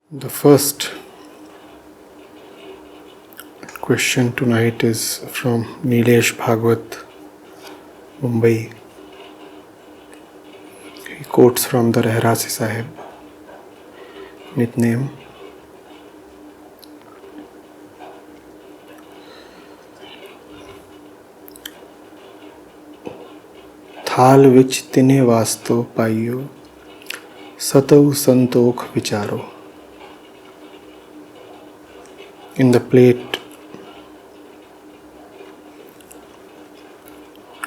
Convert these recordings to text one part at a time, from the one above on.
The first question tonight is from Nilesh Bhagwat, Mumbai. He quotes from the Rahrasi Sahib, Nitnem. थाल विच तिने वास्तो पाइयो सतौ संतोख विचारो. In the plate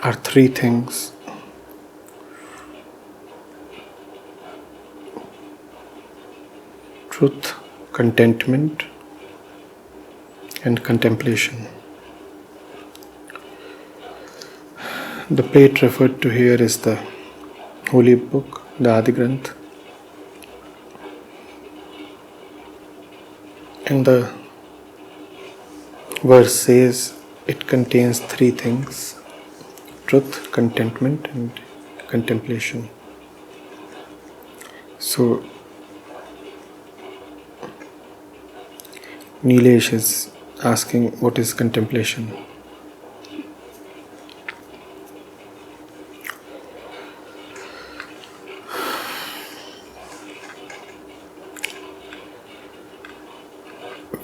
are three things: truth, contentment, and contemplation. The plate referred to here is the holy book, the Adi Granth, and the verse says it contains three things: truth, contentment, and contemplation. So Nilesh is asking, what is contemplation?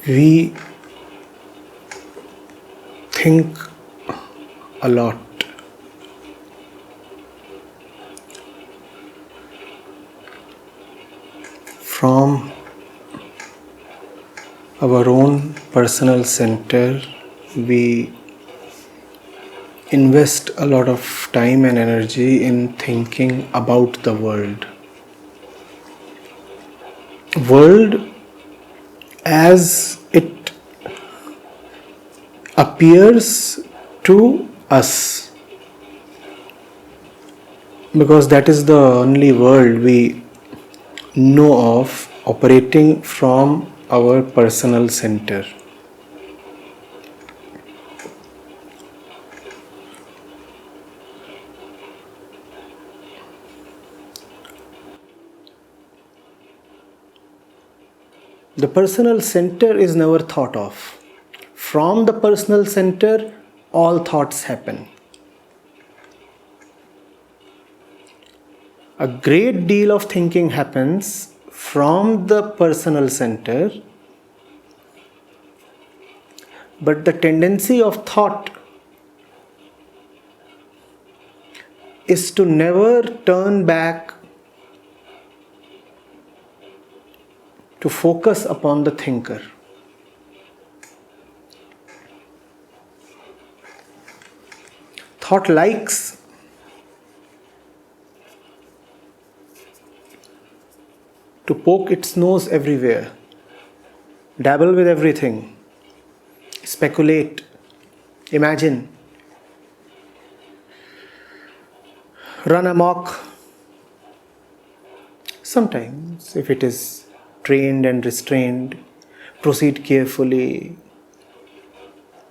We think a lot. From our own personal center, we invest a lot of time and energy in thinking about the world. World as it appears to us, because that is the only world we know of operating from our personal center. The personal center is never thought of. From the personal center, all thoughts happen. A great deal of thinking happens from the personal center, but the tendency of thought is to never turn back to focus upon the thinker. Thought likes to poke its nose everywhere, dabble with everything, speculate, imagine, run amok. Sometimes, if it is trained and restrained, proceed carefully,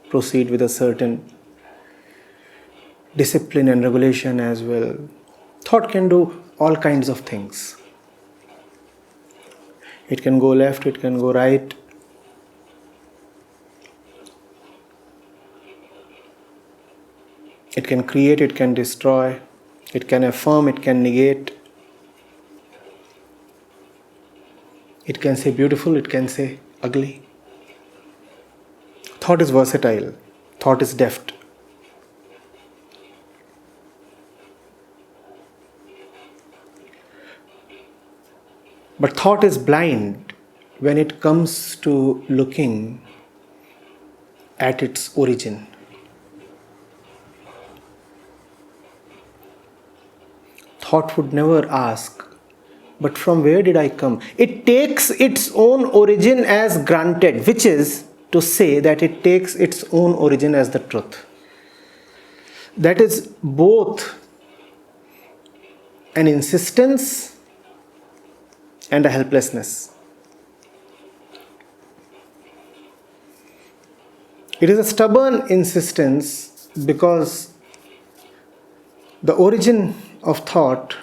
proceed with a certain discipline and regulation as well. Thought can do all kinds of things. It can go left, it can go right. It can create, it can destroy, it can affirm, it can negate. It can say beautiful, it can say ugly. Thought is versatile, thought is deft. But thought is blind when it comes to looking at its origin. Thought would never ask, but from where did I come? It takes its own origin as granted, which is to say that it takes its own origin as the truth. That is both an insistence and a helplessness. It is a stubborn insistence because the origin of thought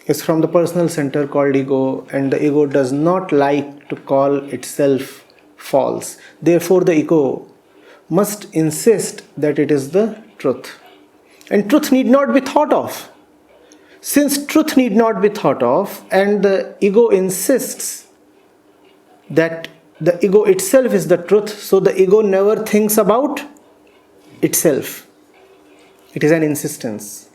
is from the personal center called ego, and the ego does not like to call itself false. Therefore, the ego must insist that it is the truth. And truth need not be thought of. Since truth need not be thought of, and the ego insists that the ego itself is the truth, so the ego never thinks about itself. It is an insistence.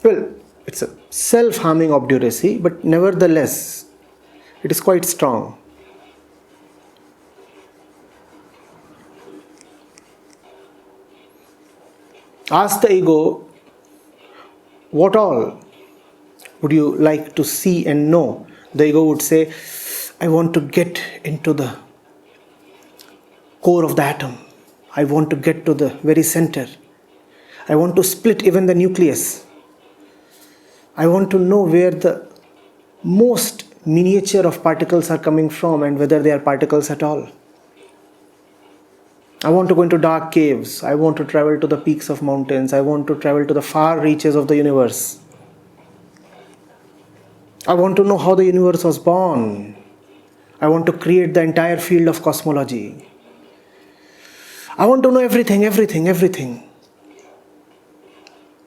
Well, it's a self-harming obduracy, but nevertheless, it is quite strong. Ask the ego, what all would you like to see and know? The ego would say, I want to get into the core of the atom. I want to get to the very center. I want to split even the nucleus. I want to know where the most miniature of particles are coming from and whether they are particles at all. I want to go into dark caves. I want to travel to the peaks of mountains. I want to travel to the far reaches of the universe. I want to know how the universe was born. I want to create the entire field of cosmology. I want to know everything, everything, everything.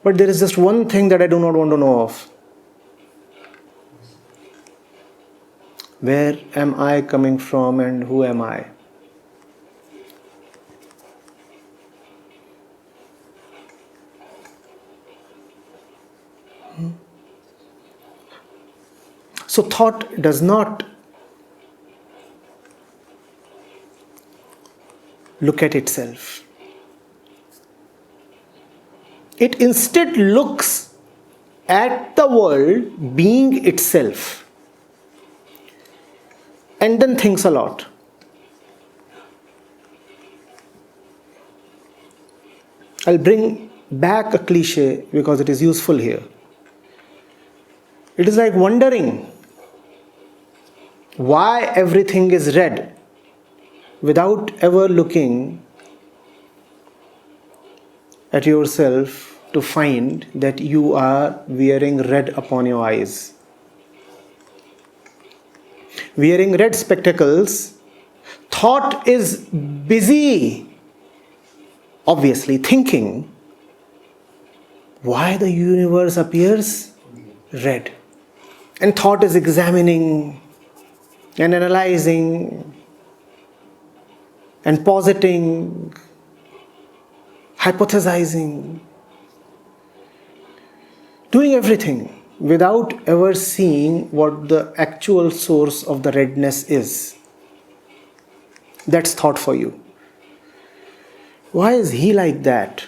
But there is just one thing that I do not want to know of. Where am I coming from and who am I? So thought does not look at itself. It instead looks at the world being itself and then thinks a lot. I'll bring back a cliche because it is useful here. It is like wondering why everything is red without ever looking at yourself to find that you are wearing red upon your eyes. Wearing red spectacles, thought is busy, obviously thinking why the universe appears red. And thought is examining and analyzing and positing, hypothesizing, doing everything without ever seeing what the actual source of the redness is. That's thought for you. Why is he like that?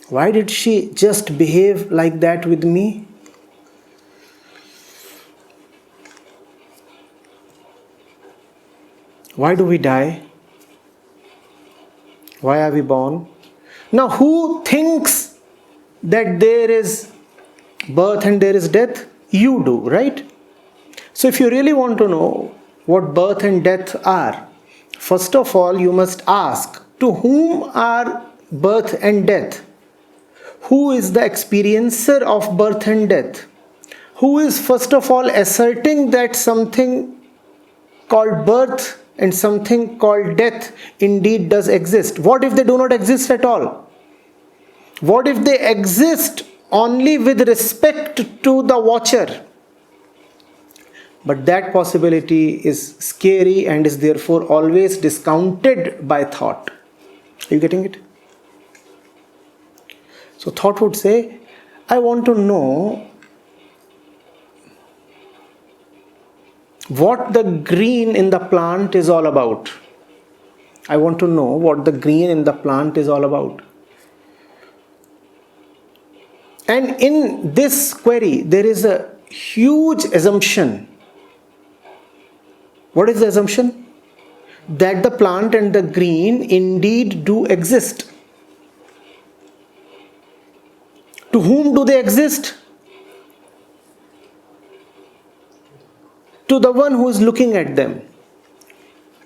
Why did she just behave like that with me? Why do we die? Why are we born? Now, who thinks that there is birth and there is death? You do, right? So if you really want to know what birth and death are, first of all, you must ask, to whom are birth and death? Who is the experiencer of birth and death? Who is first of all asserting that something called birth and something called death indeed does exist? What if they do not exist at all? What if they exist only with respect to the watcher? But that possibility is scary and is therefore always discounted by thought. Are you getting it? So thought would say, I want to know what the green in the plant is all about. I want to know what the green in the plant is all about. And in this query, there is a huge assumption. What is the assumption? That the plant and the green indeed do exist. To whom do they exist? To the one who is looking at them,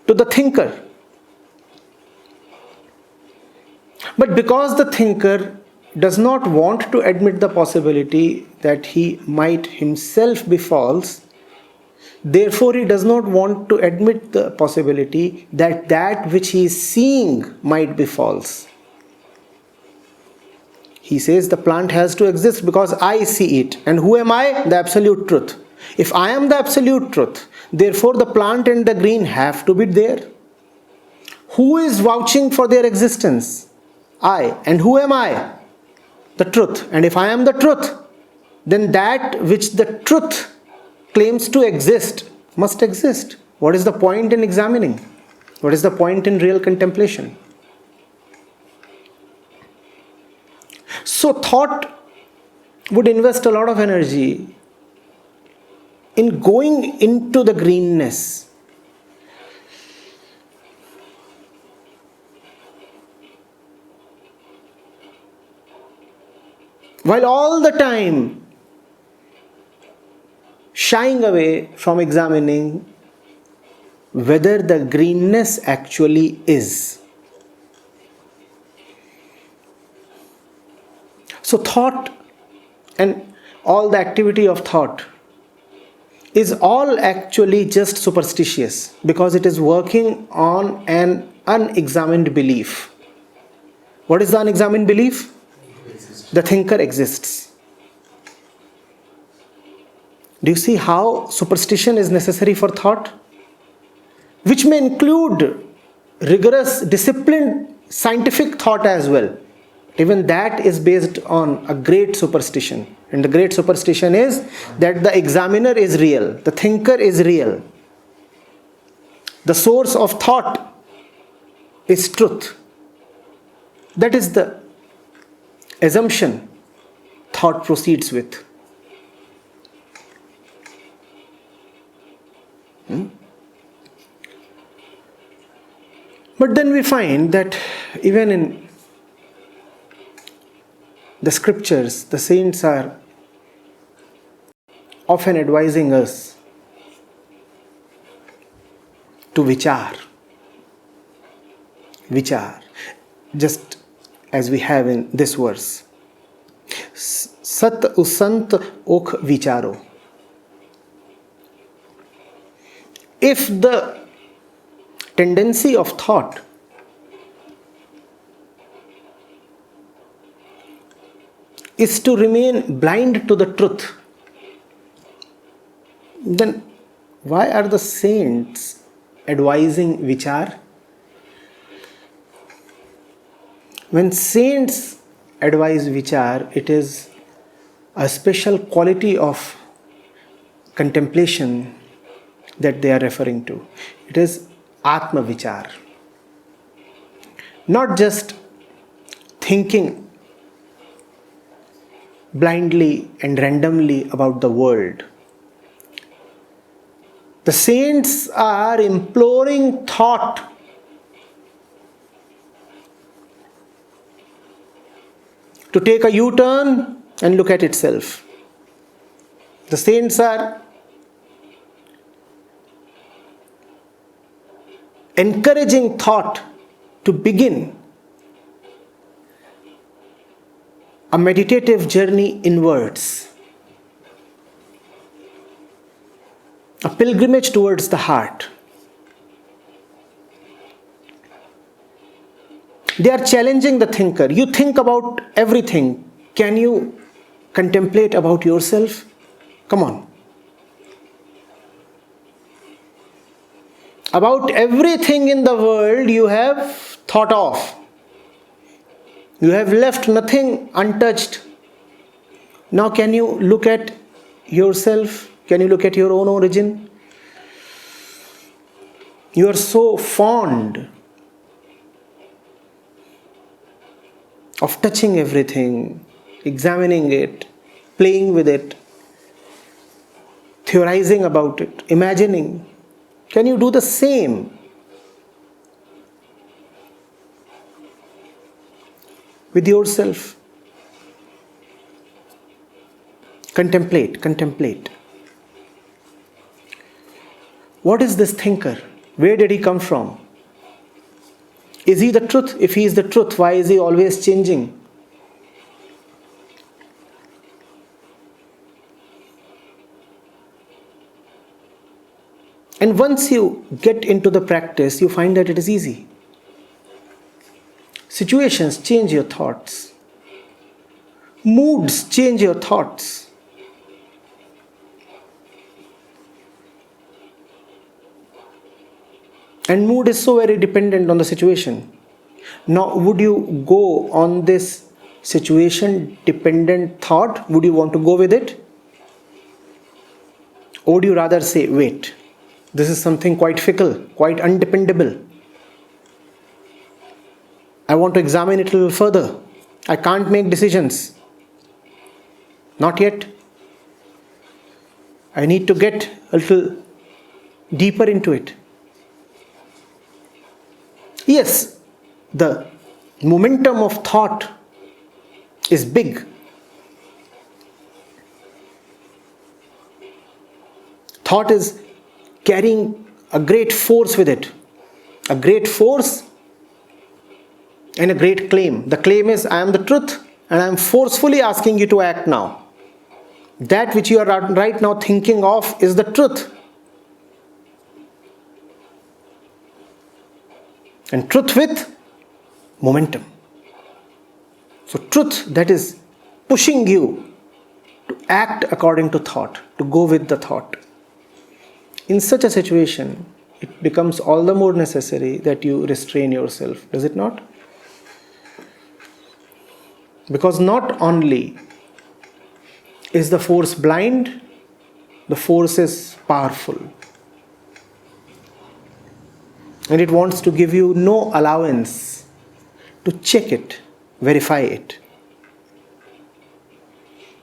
to the thinker. But because the thinker does not want to admit the possibility that he might himself be false, therefore he does not want to admit the possibility that that which he is seeing might be false. He says the plant has to exist because I see it. And who am I? The absolute truth. If I am the absolute truth, therefore the plant and the green have to be there. Who is vouching for their existence? I. And who am I? The truth. And if I am the truth, then that which the truth claims to exist must exist. What is the point in examining? What is the point in real contemplation? So thought would invest a lot of energy in going into the greenness. While all the time shying away from examining whether the greenness actually is. So thought and all the activity of thought is all actually just superstitious because it is working on an unexamined belief. What is the unexamined belief? The thinker exists. Do you see how superstition is necessary for thought? Which may include rigorous, disciplined, scientific thought as well. Even that is based on a great superstition. And the great superstition is that the examiner is real, the thinker is real. The source of thought is truth. That is the assumption thought proceeds with. But then we find that even in the scriptures, the saints are often advising us to vichar. Vichar. Just as we have in this verse. Sat usant ok vicharo. If the tendency of thought is to remain blind to the truth, then why are the saints advising vichar? When saints advise vichar, it is a special quality of contemplation that they are referring to. It is Atma Vichar. Not just thinking blindly and randomly about the world. The saints are imploring thought to take a U-turn and look at itself. The saints are encouraging thought to begin a meditative journey inwards, a pilgrimage towards the heart. They are challenging the thinker. You think about everything. Can you contemplate about yourself? Come on. About everything in the world you have thought of. You have left nothing untouched. Now can you look at yourself? Can you look at your own origin? You are so fond of touching everything, examining it, playing with it, theorizing about it, imagining. Can you do the same with yourself? Contemplate, contemplate. What is this thinker? Where did he come from? Is he the truth? If he is the truth, why is he always changing? And once you get into the practice, you find that it is easy. Situations change your thoughts. Moods change your thoughts. And mood is so very dependent on the situation. Now, would you go on this situation dependent thought? Would you want to go with it? Or would you rather say, wait, this is something quite fickle, quite undependable. I want to examine it a little further. I can't make decisions. Not yet. I need to get a little deeper into it. Yes, the momentum of thought is big. Thought is carrying a great force with it. A great force and a great claim. The claim is, I am the truth and I am forcefully asking you to act now. That which you are right now thinking of is the truth. And truth with momentum. So truth that is pushing you to act according to thought, to go with the thought. In such a situation, it becomes all the more necessary that you restrain yourself, does it not? Because not only is the force blind, the force is powerful. And it wants to give you no allowance to check it, verify it.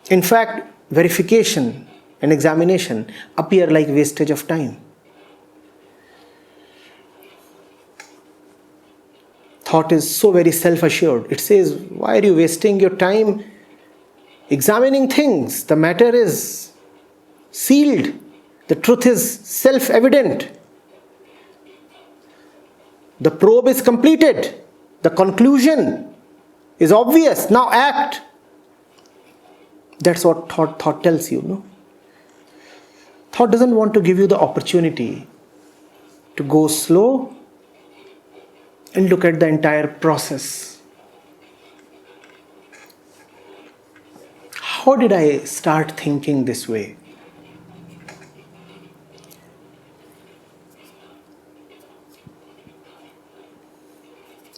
In fact, verification and examination appear like wastage of time. Thought is so very self-assured. It says, why are you wasting your time examining things? The matter is sealed. The truth is self-evident. The probe is completed. The conclusion is obvious. Now act. That's what thought tells you, no? Thought doesn't want to give you the opportunity to go slow and look at the entire process. How did I start thinking this way?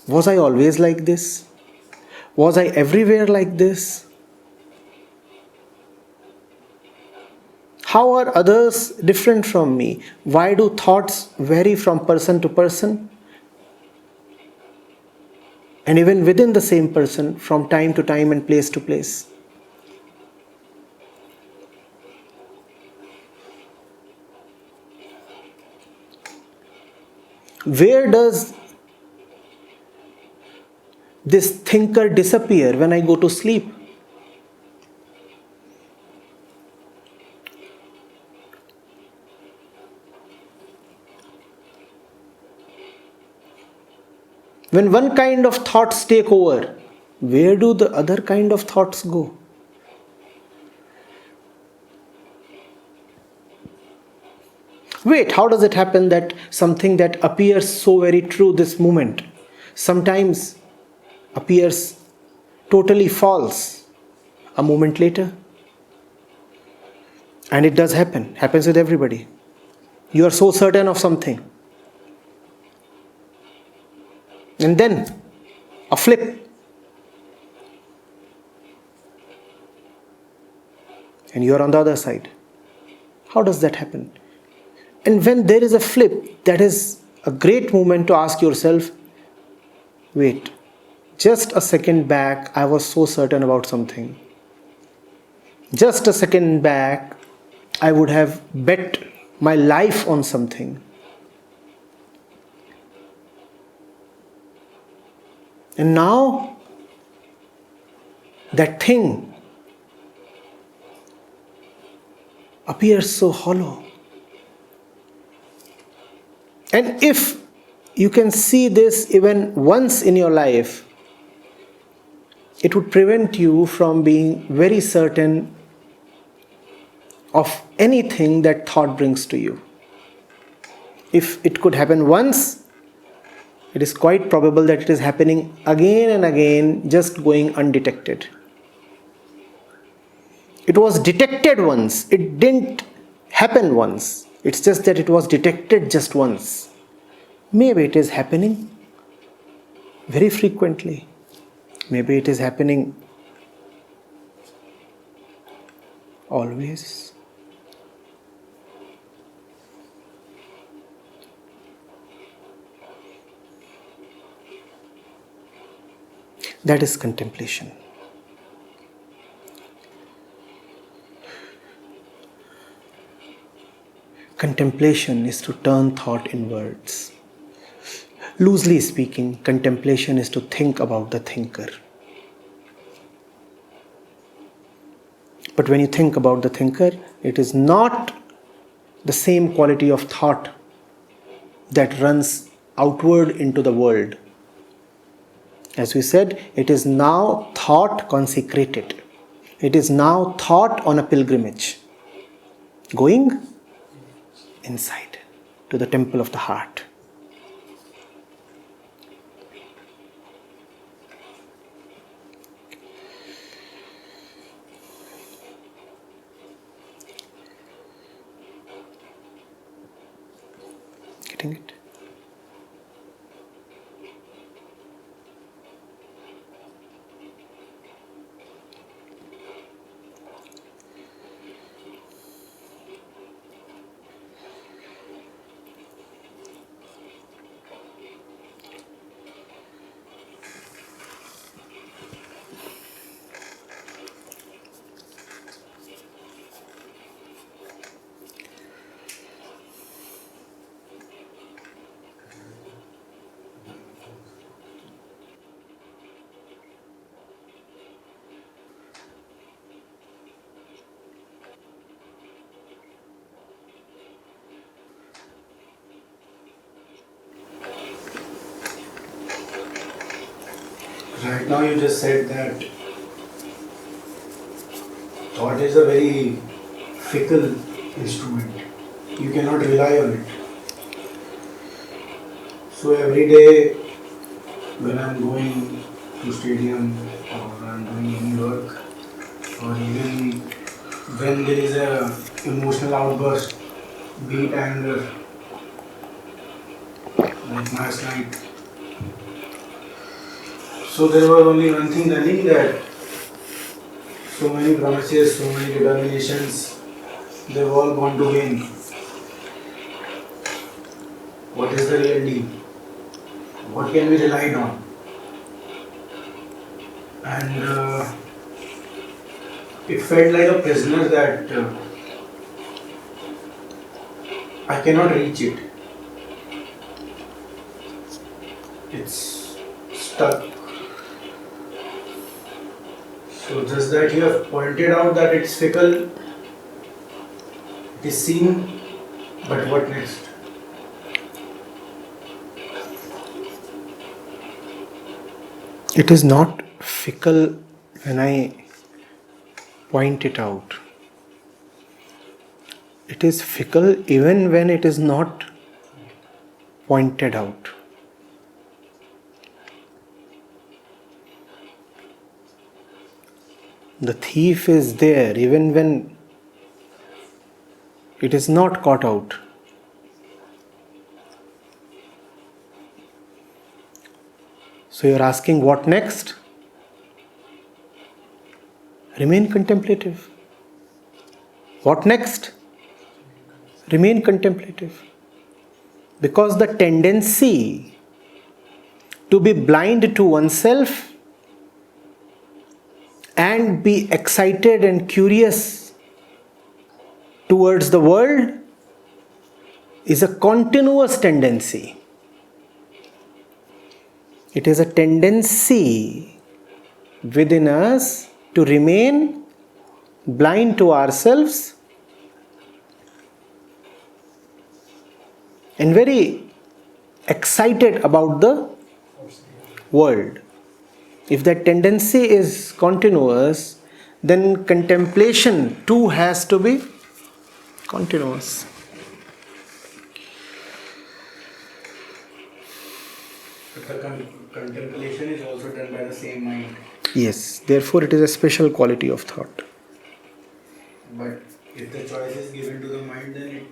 Was I always like this? Was I everywhere like this? How are others different from me? Why do thoughts vary from person to person? And even within the same person, from time to time and place to place. Where does this thinker disappear when I go to sleep? When one kind of thoughts take over, where do the other kind of thoughts go? Wait, how does it happen that something that appears so very true this moment sometimes appears totally false a moment later? And it does happen. Happens with everybody. You are so certain of something. And then a flip. And you are on the other side. How does that happen? And when there is a flip, that is a great moment to ask yourself, wait, just a second back, I was so certain about something. Just a second back, I would have bet my life on something. And now, that thing appears so hollow. And if you can see this even once in your life, it would prevent you from being very certain of anything that thought brings to you. If it could happen once, it is quite probable that it is happening again and again, just going undetected. It was detected once, it didn't happen once. It's just that it was detected just once. Maybe it is happening very frequently. Maybe it is happening always. That is contemplation. Contemplation is to turn thought inwards. Loosely speaking, contemplation is to think about the thinker. But when you think about the thinker, it is not the same quality of thought that runs outward into the world. As we said, it is now thought consecrated. It is now thought on a pilgrimage, going inside to the temple of the heart. Getting it? Right now you just said that thought is a very fickle instrument. You cannot rely on it. So every day when I'm going to stadium or I'm doing any work, or even when there is a emotional outburst, be it anger, like last night. So there was only one thing running, that so many promises, so many determinations, they've all gone to vain. What is the real deal? What can we rely on? And it felt like a prisoner that I cannot reach it. It's stuck. So just that you have pointed out that it's fickle, it is seen, but what next? It is not fickle when I point it out. It is fickle even when it is not pointed out. The thief is there even when it is not caught out. So you are asking what next? Remain contemplative. What next? Remain contemplative. Because the tendency to be blind to oneself and be excited and curious towards the world is a continuous tendency. It is a tendency within us to remain blind to ourselves and very excited about the world. If that tendency is continuous, then contemplation too has to be continuous. But the contemplation is also done by the same mind. Yes, therefore it is a special quality of thought. But if the choice is given to the mind, then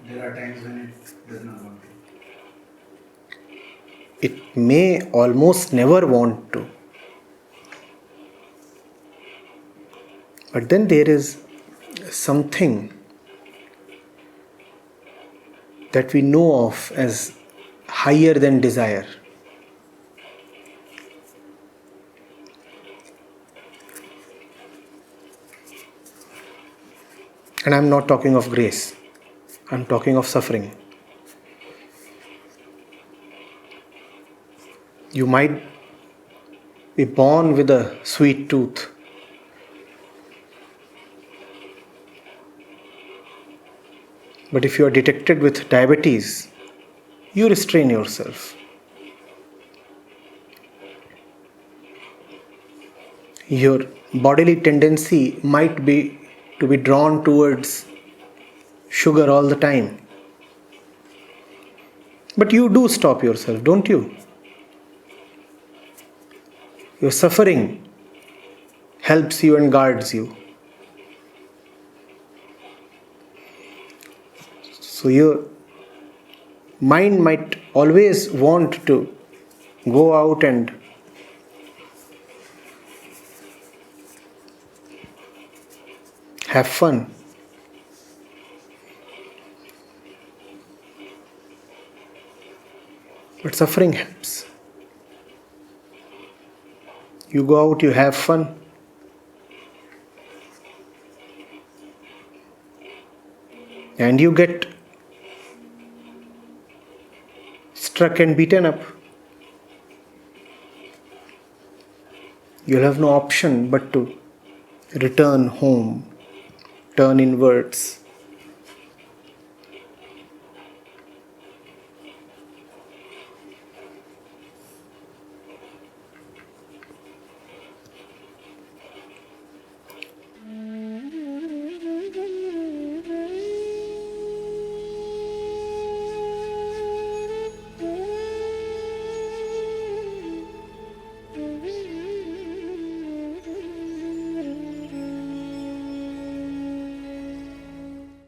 there are times when it does not want to. It may almost never want to. But then there is something that we know of as higher than desire. And I'm not talking of grace. I'm talking of suffering. You might be born with a sweet tooth. But if you are detected with diabetes, you restrain yourself. Your bodily tendency might be to be drawn towards sugar all the time. But you do stop yourself, don't you? Your suffering helps you and guards you. So your mind might always want to go out and have fun. But suffering helps. You go out, you have fun. And you get struck and beaten up. You'll have no option but to return home, turn inwards.